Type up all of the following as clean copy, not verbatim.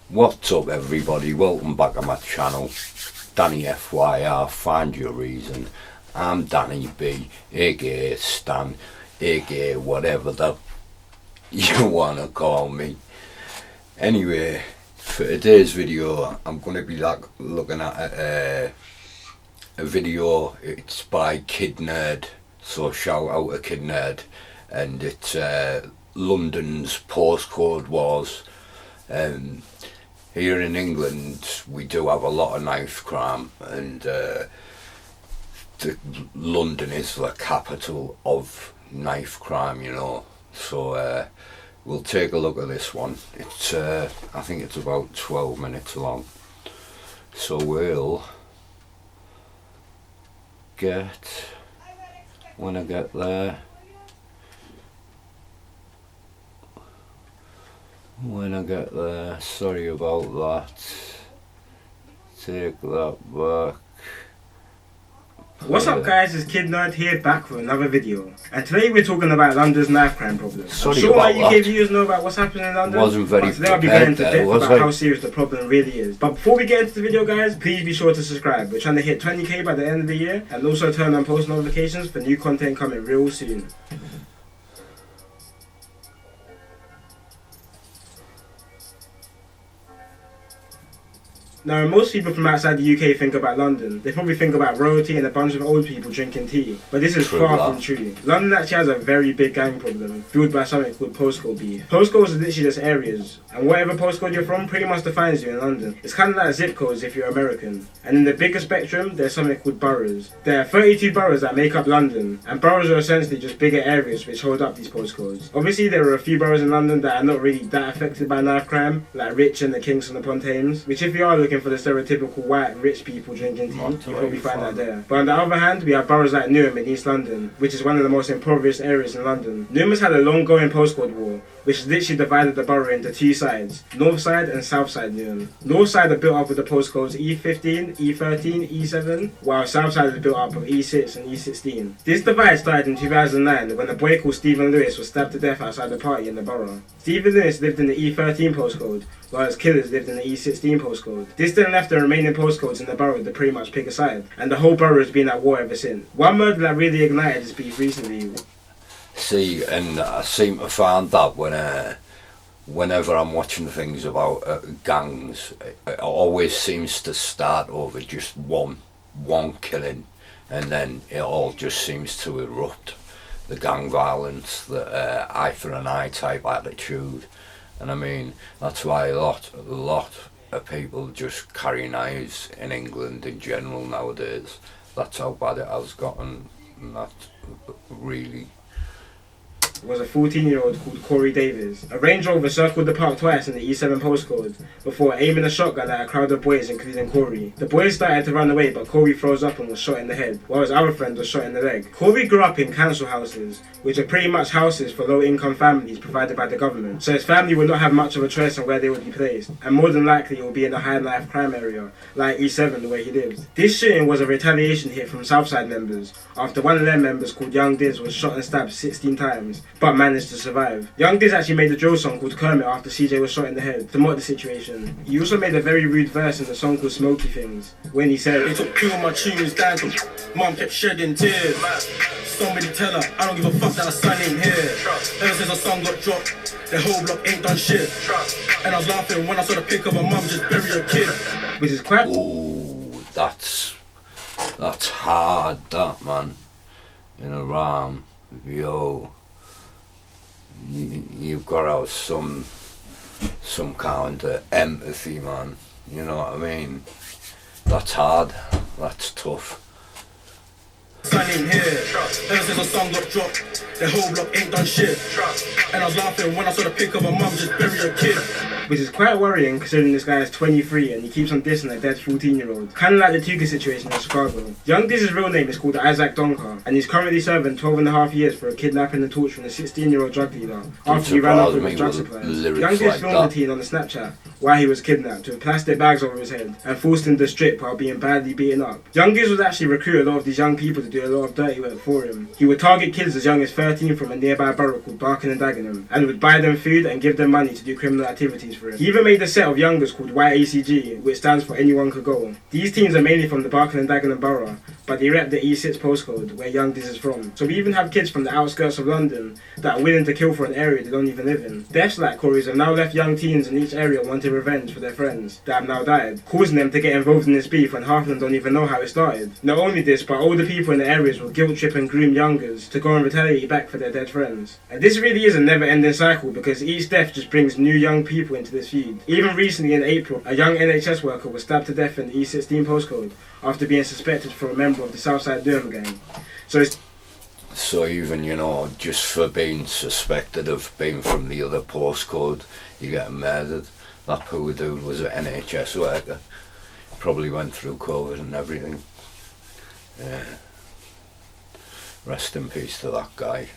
What's up everybody, welcome back to my channel, Danny FYR, Find Your Reason. I'm Danny B, aka Stan, aka whatever the you wanna call me. Anyway, for today's video I'm gonna be looking at a video. It's by Kid Nerd, so shout out to Kid Nerd, and it's London's postcode wars. Here in England we do have a lot of knife crime, and London is the capital of knife crime, you know. So we'll take a look at this one. It's I think it's about 12 minutes long, so we'll get, when I get there, sorry about that, take that back. What's up guys, it's Kid Nerd here, back for another video. And today we're talking about London's knife crime problem. Sorry I'm sure about my UK viewers know about what's happening in London. Wasn't very but today I'll be prepared going into there, depth was about I? how serious the problem really is. But before we get into the video guys, please be sure to subscribe. We're trying to hit 20k by the end of the year, and also turn on post notifications for new content coming real soon. Now, most people from outside the UK think about London. They probably think about royalty and a bunch of old people drinking tea. But this is far from true. London actually has a very big gang problem, fueled by something called postcode beef. Postcodes are literally just areas, and whatever postcode you're from pretty much defines you in London. It's kind of like zip codes if you're American. And in the bigger spectrum, there's something called boroughs. There are 32 boroughs that make up London, and boroughs are essentially just bigger areas which hold up these postcodes. Obviously, there are a few boroughs in London that are not really that affected by knife crime, like Rich and the Kingston upon Thames, which if you are looking for the stereotypical white rich people drinking tea, you probably find that there. But on the other hand, we have boroughs like Newham in East London, which is one of the most impoverished areas in London. Newham has had a long going postcode war, which has literally divided the borough into two sides, North Side and South Side Newham. North Side are built up with the postcodes E15, E13, E7, while South Side is built up of E6 and E16. This divide started in 2009 when a boy called Stephen Lewis was stabbed to death outside a party in the borough. Stephen Lewis lived in the E13 postcode, while his killers lived in the E16 postcode. This then left the remaining postcodes in the borough to pretty much pick a side, and the whole borough has been at war ever since. One murder that really ignited this beef recently. See, and I seem to find that whenever I'm watching things about gangs, it always seems to start over just one killing, and then it all just seems to erupt. The gang violence, the eye for an eye type attitude, and I mean that's why a lot of people just carry knives in England in general nowadays. That's how bad it has gotten, and that really was a 14-year-old called Corey Davies. A Range Rover circled the park twice in the E7 postcode before aiming a shotgun at a crowd of boys, including Corey. The boys started to run away, but Corey froze up and was shot in the head, while his other friend was shot in the leg. Corey grew up in council houses, which are pretty much houses for low-income families provided by the government, so his family would not have much of a choice on where they would be placed, and more than likely it would be in a high-life crime area, like E7 where he lives. This shooting was a retaliation hit from Southside members, after one of their members called Young Diz was shot and stabbed 16 times, but managed to survive. Young Diz actually made a drill song called Kermit after CJ was shot in the head to mock the situation. He also made a very rude verse in the song called Smoky Things, when he said, "They took two of my tunes down, mum kept shedding tears. Somebody tell her, I don't give a fuck that her son ain't here. Ever since her son got dropped, the whole block ain't done shit. And I was laughing when I saw the pic of her mum just bury her kid." Which is quite... ooh, that's hard, that, man. In a rhyme, yo, you've got to have some kind of empathy, man. You know what I mean? That's hard. That's tough. Son ain't here. Ever since her son got dropped, the whole block ain't done shit. And I was laughing when I saw the pic of her mum just bury her kid. Which is quite worrying considering this guy is 23 and he keeps on dissing a dead 14-year-old. Kind of like the Tuga situation in Chicago. Young Diz's real name is called Isaac Donker, and he's currently serving 12.5 years for kidnapping and torturing a 16-year-old drug dealer after he ran off with his drug supplies. Young Diz filmed the teen on the Snapchat, why he was kidnapped, with plastic bags over his head, and forced into the strip while being badly beaten up. Young Giz would actually recruit a lot of these young people to do a lot of dirty work for him. He would target kids as young as 13 from a nearby borough called Barking and Dagenham, and would buy them food and give them money to do criminal activities for him. He even made a set of youngers called YACG, which stands for Anyone Could Go. These teams are mainly from the Barking and Dagenham borough, but they rep the E6 postcode, where Young Giz is from. So we even have kids from the outskirts of London that are willing to kill for an area they don't even live in. Deaths like Corey's have now left young teens in each area wanting revenge for their friends that have now died, causing them to get involved in this beef when half of them don't even know how it started. Not only this, but older people in the areas will guilt trip and groom youngers to go and retaliate back for their dead friends. And this really is a never-ending cycle, because each death just brings new young people into this feud. Even recently in April, a young NHS worker was stabbed to death in the E16 postcode after being suspected for a member of the Southside Durham gang. So even, you know, just for being suspected of being from the other postcode, you get murdered. That poor dude was an NHS worker. Probably went through COVID and everything. Yeah. Rest in peace to that guy.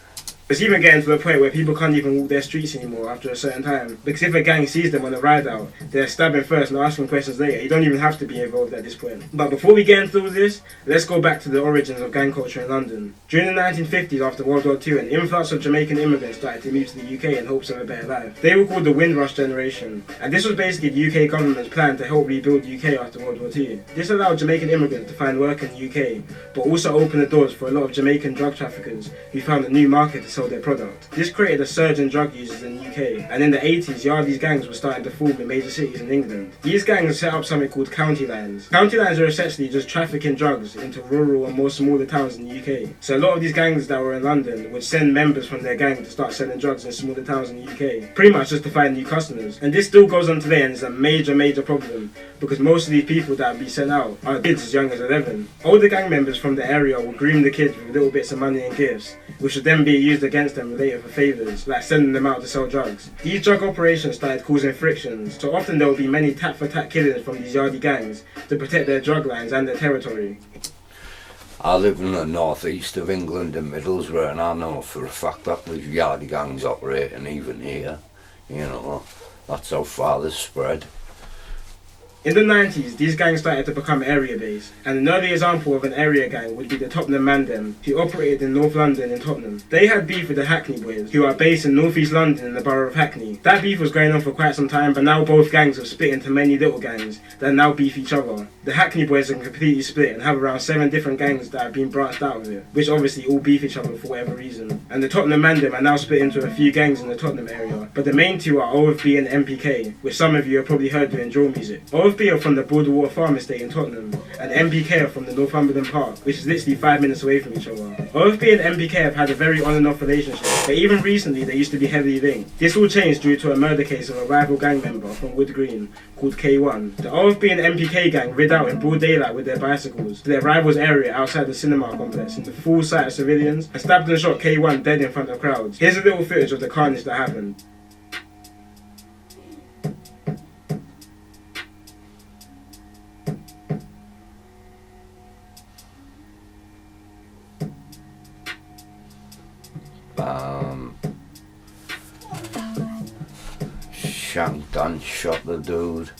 It's even getting to the point where people can't even walk their streets anymore after a certain time, because if a gang sees them on a ride out, they're stabbing first and asking questions later. You don't even have to be involved at this point. But before we get into all this, let's go back to the origins of gang culture in London. During the 1950s, after World War II, an influx of Jamaican immigrants started to move to the UK in hopes of a better life. They were called the Windrush generation, and this was basically the UK government's plan to help rebuild the UK after World War II. This allowed Jamaican immigrants to find work in the UK, but also opened the doors for a lot of Jamaican drug traffickers who found a new market to sell their product. This created a surge in drug users in the UK, and in the 80s, Yardie's gangs were starting to form in major cities in England. These gangs set up something called county lines. County lines are essentially just trafficking drugs into rural and more smaller towns in the UK. So a lot of these gangs that were in London would send members from their gang to start selling drugs in smaller towns in the UK, pretty much just to find new customers. And this still goes on today, and is a major problem, because most of these people that would be sent out are kids as young as 11. Older gang members from the area will groom the kids with little bits of money and gifts, which would then be used against them later for favours, like sending them out to sell drugs. These drug operations started causing frictions, so often there will be many tat-for-tat killings from these Yardie gangs to protect their drug lines and their territory. I live in the northeast of England in Middlesbrough, and I know for a fact that there's Yardie gangs operating even here. You know, that's how far this spread. In the 90s, these gangs started to become area-based, and an early example of an area gang would be the Tottenham Mandem, who operated in North London in Tottenham. They had beef with the Hackney Boys, who are based in North East London in the borough of Hackney. That beef was going on for quite some time, but now both gangs have split into many little gangs that now beef each other. The Hackney Boys are completely split and have around 7 different gangs that have been branched out of it, which obviously all beef each other for whatever reason. And the Tottenham Mandem are now split into a few gangs in the Tottenham area, but the main two are OFB and MPK, which some of you have probably heard doing drill music. OFB are from the Border Water Farm Estate in Tottenham, and MPK are from the Northumberland Park, which is literally 5 minutes away from each other. OFB and MPK have had a very on and off relationship, but even recently they used to be heavily linked. This all changed due to a murder case of a rival gang member from Wood Green called K1. The OFB and MPK gang rid out in broad daylight with their bicycles to their rival's area outside the cinema complex in the full sight of civilians, and stabbed and shot K1 dead in front of crowds. Here's a little footage of the carnage that happened. Shanked and shot the dude.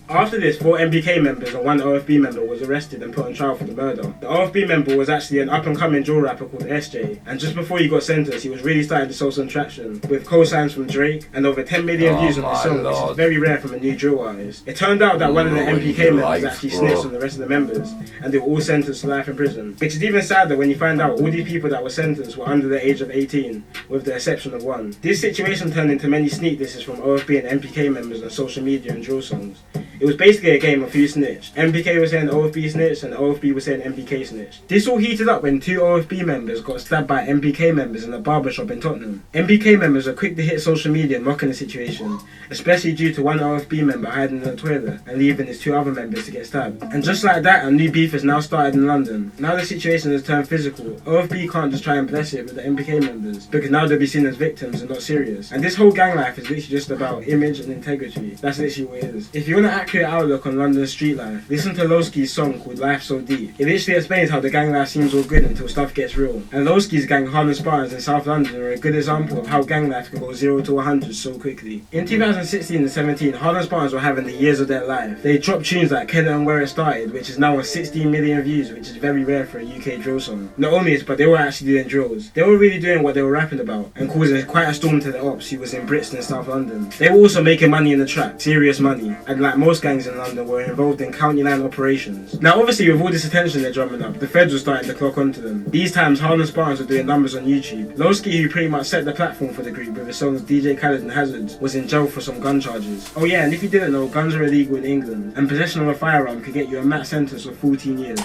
After this, 4 MPK members and 1 OFB member was arrested and put on trial for the murder. The OFB member was actually an up-and-coming drill rapper called SJ, and just before he got sentenced, he was really starting to show some traction, with co-signs from Drake and over 10 million views on his song, which is very rare from a new drill artist. It turned out that one of the MPK members actually snitched on the rest of the members, and they were all sentenced to life in prison. Which is even sadder when you find out all these people that were sentenced were under the age of 18, with the exception of 1. This situation turned into many sneak disses from OFB and MPK members on social media and drill songs. It was basically a game of who snitched. MPK was saying OFB snitched and OFB was saying MPK snitched. This all heated up when 2 OFB members got stabbed by MPK members in a barbershop in Tottenham. MPK members were quick to hit social media and mocking the situation, especially due to one OFB member hiding in the toilet and leaving his 2 other members to get stabbed. And just like that, a new beef has now started in London. Now the situation has turned physical. OFB can't just try and bless it with the MPK members, because now they'll be seen as victims and not serious. And this whole gang life is literally just about image and integrity. That's literally what it is. If you want to accurate outlook on London's street life, listen to Lowski's song called Life So Deep. It literally explains how the gang life seems all good until stuff gets real. And Lowski's gang, Harlem Spartans in South London, are a good example of how gang life can go 0 to 100 so quickly. In 2016 and 17, Harlem Spartans were having the years of their life. They dropped tunes like Kenner and Where It Started, which is now on 16 million views, which is very rare for a UK drill song. Not only this, but they were actually doing drills. They were really doing what they were rapping about, and causing quite a storm to the ops who was in Brixton, South London. They were also making money in the trap, serious money, and like most gangs in London were involved in county line operations. Now obviously with all this attention they're drumming up, the feds were starting to clock onto them. These times Harlem Spartans were doing numbers on YouTube. Lowski, who pretty much set the platform for the group with his songs DJ Khaled and Hazard, was in jail for some gun charges. Oh yeah, and if you didn't know, guns are illegal in England, and possession of a firearm could get you a max sentence of 14 years.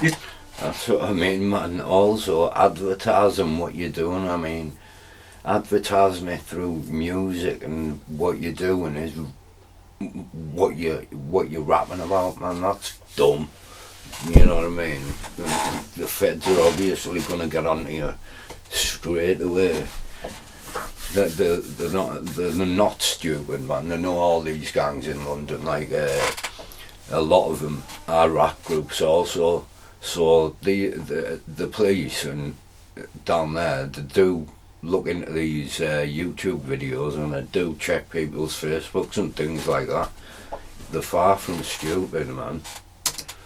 That's what I mean, man. Also, advertising what you're doing. I mean, advertising it through music and what you're doing is what you're rapping about, man. That's dumb. You know what I mean? The feds are obviously gonna get onto you straight away. They're not stupid, man. They know all these gangs in London. Like a lot of them are rap groups also. So the police and down there, they do look into these YouTube videos and they do check people's Facebooks and things like that. They're far from stupid, man.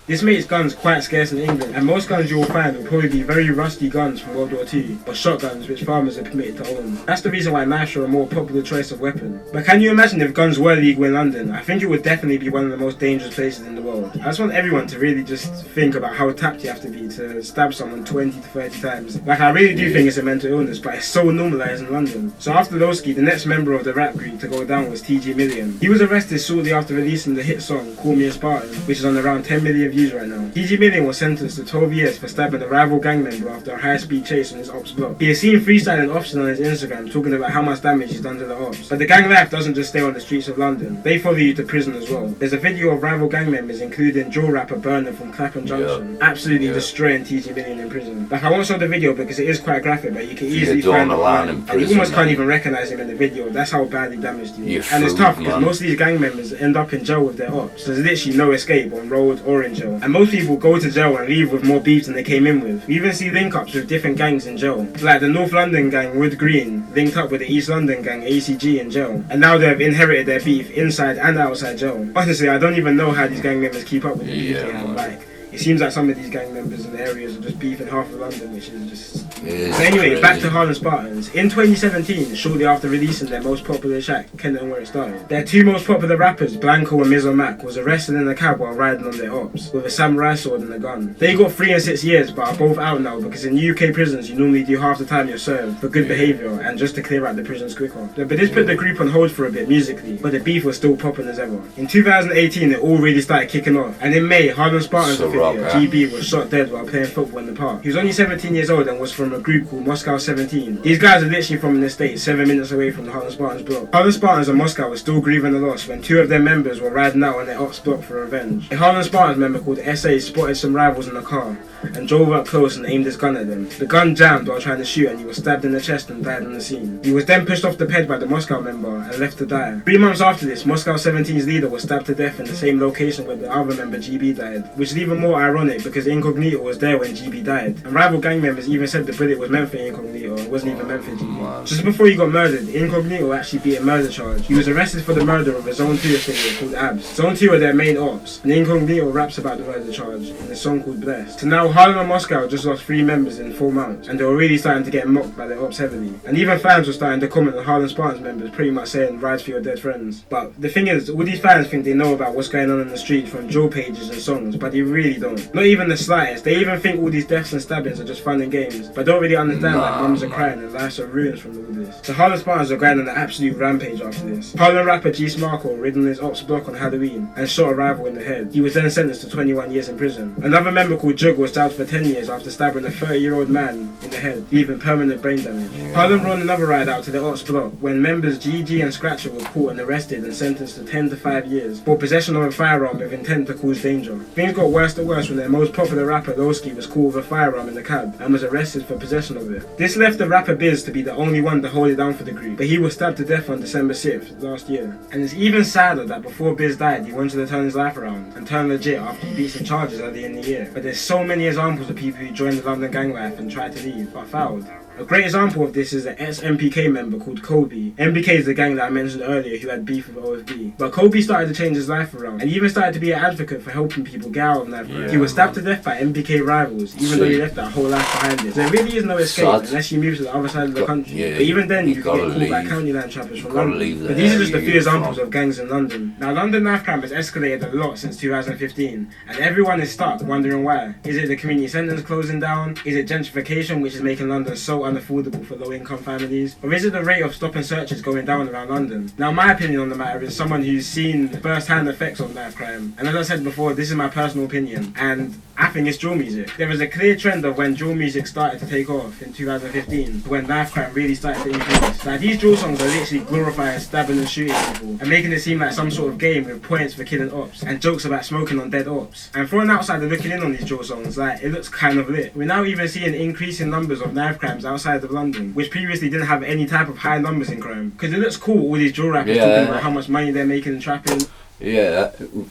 This makes guns quite scarce in England, and most guns you will find will probably be very rusty guns from World War II, or shotguns which farmers are permitted to own. That's the reason why knives are a more popular choice of weapon. But can you imagine if guns were legal in London? I think it would definitely be one of the most dangerous places in the world. I just want everyone to really just think about how tapped you have to be to stab someone 20 to 30 times. Like, I really do think it's a mental illness, but it's so normalised in London. So after Lowski, the next member of the rap group to go down was TG Million. He was arrested shortly after releasing the hit song Call Me a Spartan, which is on around 10 million views right now. TG Million was sentenced to 12 years for stabbing a rival gang member after a high-speed chase on his ops block. He is seen freestyling options on his Instagram, talking about how much damage he's done to the ops. But the gang life doesn't just stay on the streets of London. They follow you to prison as well. There's a video of rival gang members, including drill rapper Burner from Clapham Junction, absolutely destroying TG Million in prison. Like, I won't show the video because it is quite graphic, but you can easily find it online. And you almost can't even recognise him in the video. That's how badly damaged he is. And it's tough because most of these gang members end up in jail with their ops. There's literally no escape on road or in jail. And most people go to jail and leave with more beef than they came in with. We even see link-ups with different gangs in jail. Like the North London gang, Wood Green, linked up with the East London gang, ACG, in jail. And now they've inherited their beef inside and outside jail. Honestly, I don't even know how these gang members keep up with the UK. Like, it seems like some of these gang members in the areas are just beefing half of London, which is just... So anyway, crazy. Back to Harlem Spartans. In 2017, shortly after releasing their most popular track, Kenner and Where It Started, their two most popular rappers, Blanco and Mizzo Mac, was arrested in a cab while riding on their ops, with a samurai sword and a gun. They got 3 and 6 years, but are both out now because in UK prisons you normally do half the time you're served for good behaviour and just to clear out the prisons quicker. But this put the group on hold for a bit musically, but the beef was still popping as ever. In 2018, it all really started kicking off, and in May, Harlem Spartans affiliate, GB, was shot dead while playing football in the park. He was only 17 years old and was from a group called Moscow 17. These guys are literally from an estate 7 minutes away from the Harlem Spartans block. Harlem Spartans and Moscow were still grieving the loss when 2 of their members were riding out on their ops block for revenge. A Harlem Spartans member called SA spotted some rivals in the car and drove up close and aimed his gun at them. The gun jammed while trying to shoot and he was stabbed in the chest and died on the scene. He was then pushed off the ped by the Moscow member and left to die. 3 months after this, Moscow 17's leader was stabbed to death in the same location where the other member GB died, which is even more ironic because Incognito was there when GB died. And rival gang members even said the bullet was meant for Incognito, it wasn't even meant for GB. Just before he got murdered, Incognito actually beat a murder charge. He was arrested for the murder of a Zone 2 affiliate called Abs. Zone 2 are their main ops, and Incognito raps about the murder charge in a song called Blessed. So now Harlem and Moscow just lost 3 members in 4 months, and they were really starting to get mocked by their ops heavily. And even fans were starting to comment on Harlem Spartans members pretty much saying ride for your dead friends. But the thing is, all these fans think they know about what's going on in the street from drill pages and songs, but they really don't. Not even the slightest. They even think all these deaths and stabbings are just fun and games, but don't really understand that mums are crying and lives are ruined from all this. So Harlem Spartans are going on an absolute rampage after this. Harlem rapper G Smarko ridden his ops block on Halloween and shot a rival in the head. He was then sentenced to 21 years in prison. Another member called Jug was jailed for 10 years after stabbing a 30-year-old man in the head, leaving permanent brain damage. Harlem ran another ride out to the ops block when members GG and Scratcher were caught and arrested and sentenced to 10 to 5 years for possession of a firearm with intent to cause danger. Things got worse to worse worse when their most popular rapper, Lowski, was caught with a firearm in the cab and was arrested for possession of it. This left the rapper Biz to be the only one to hold it down for the group, but he was stabbed to death on December 6th last year. And it's even sadder that before Biz died, he wanted to turn his life around and turn legit after he beat some charges earlier in the year. But there's so many examples of people who joined the London gang life and tried to leave, but failed. A great example of this is an ex-MPK member called Kobe. MPK is the gang that I mentioned earlier who had beef with OFB. But Kobe started to change his life around and even started to be an advocate for helping people get out of knife crime. He was stabbed to death by MPK rivals, even though he left that whole life behind him. So there really is no escape unless you move to the other side of the country. But even then, you can get caught by county line trappers from London. But these are just a few examples of gangs in London. Now, London knife crime has escalated a lot since 2015, and everyone is stuck wondering why. Is it the community centres closing down? Is it gentrification, which is making London so unaffordable for low-income families? Or is it the rate of stop and searches going down around London? Now, my opinion on the matter is someone who's seen first-hand effects of knife crime, and as I said before, this is my personal opinion, and I think it's drill music. There was a clear trend of when drill music started to take off in 2015, when knife crime really started to increase. Now, these drill songs are literally glorifying stabbing and shooting people, and making it seem like some sort of game with points for killing ops, and jokes about smoking on dead ops. And for an outsider looking in on these drill songs, like, it looks kind of lit. We're now even seeing increasing numbers of knife crimes outside of London, which previously didn't have any type of high numbers in crime. Because it looks cool, all these drill rappers talking about how much money they're making in trapping. Yeah,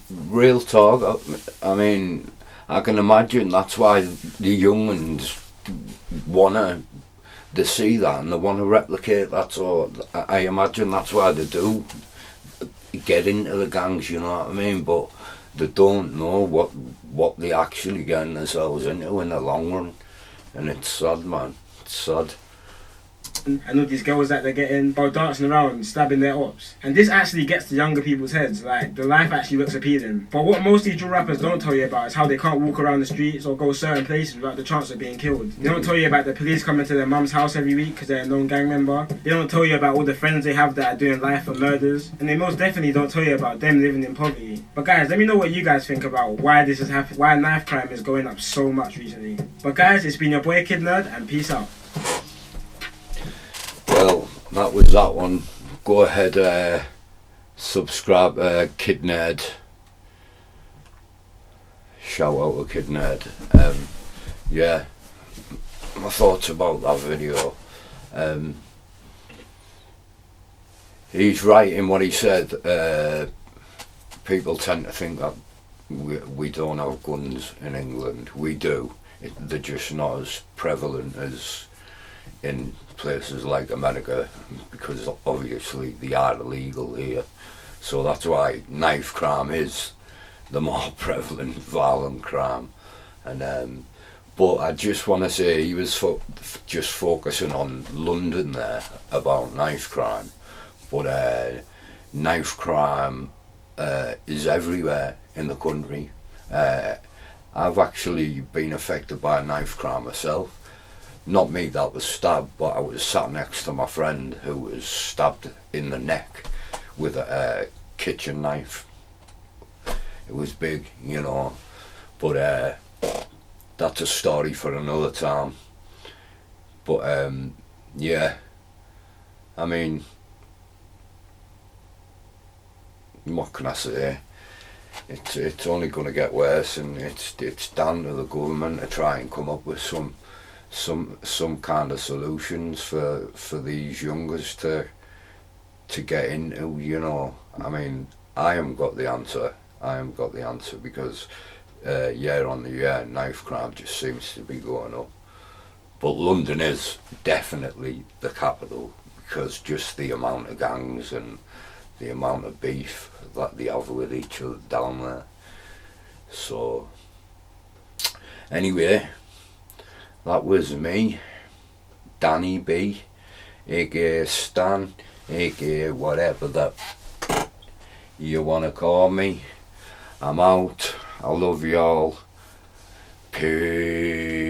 real talk. I mean, I can imagine that's why the young ones they see that and they want to replicate that. So I imagine that's why they do get into the gangs, you know what I mean? But they don't know what they actually getting themselves into in the long run. And it's sad, man. It's sad. And all these girls that they're getting while dancing around, stabbing their ops. And this actually gets to younger people's heads, like, the life actually looks appealing. But what most of these drill rappers don't tell you about is how they can't walk around the streets or go certain places without the chance of being killed. They don't tell you about the police coming to their mum's house every week because they're a known gang member. They don't tell you about all the friends they have that are doing life for murders. And they most definitely don't tell you about them living in poverty. But guys, let me know what you guys think about why this is happening, why knife crime is going up so much recently. But guys, it's been your boy Kid Nerd, and peace out. Well, that was that one. Go ahead, subscribe, Kid Nerd. Shout out to Kid Nerd. Yeah, my thoughts about that video. He's right in what he said. People tend to think that we don't have guns in England. We do. They're just not as prevalent as in places like America, because obviously they are illegal here. So that's why knife crime is the more prevalent violent crime. And but I just want to say, he was just focusing on London there about knife crime, but knife crime is everywhere in the country. I've actually been affected by knife crime myself. Not me that was stabbed, but I was sat next to my friend who was stabbed in the neck with a kitchen knife. It was big, you know, but that's a story for another time. But yeah, I mean, what can I say? It's only going to get worse, and it's down to the government to try and come up with some kind of solutions for these youngers to get into, you know. I mean, I haven't got the answer because year on year knife crime just seems to be going up. But London is definitely the capital, because just the amount of gangs and the amount of beef that they have with each other down there. So anyway, that was me, Danny B, aka Stan, aka whatever that you want to call me. I'm out. I love y'all. Peace.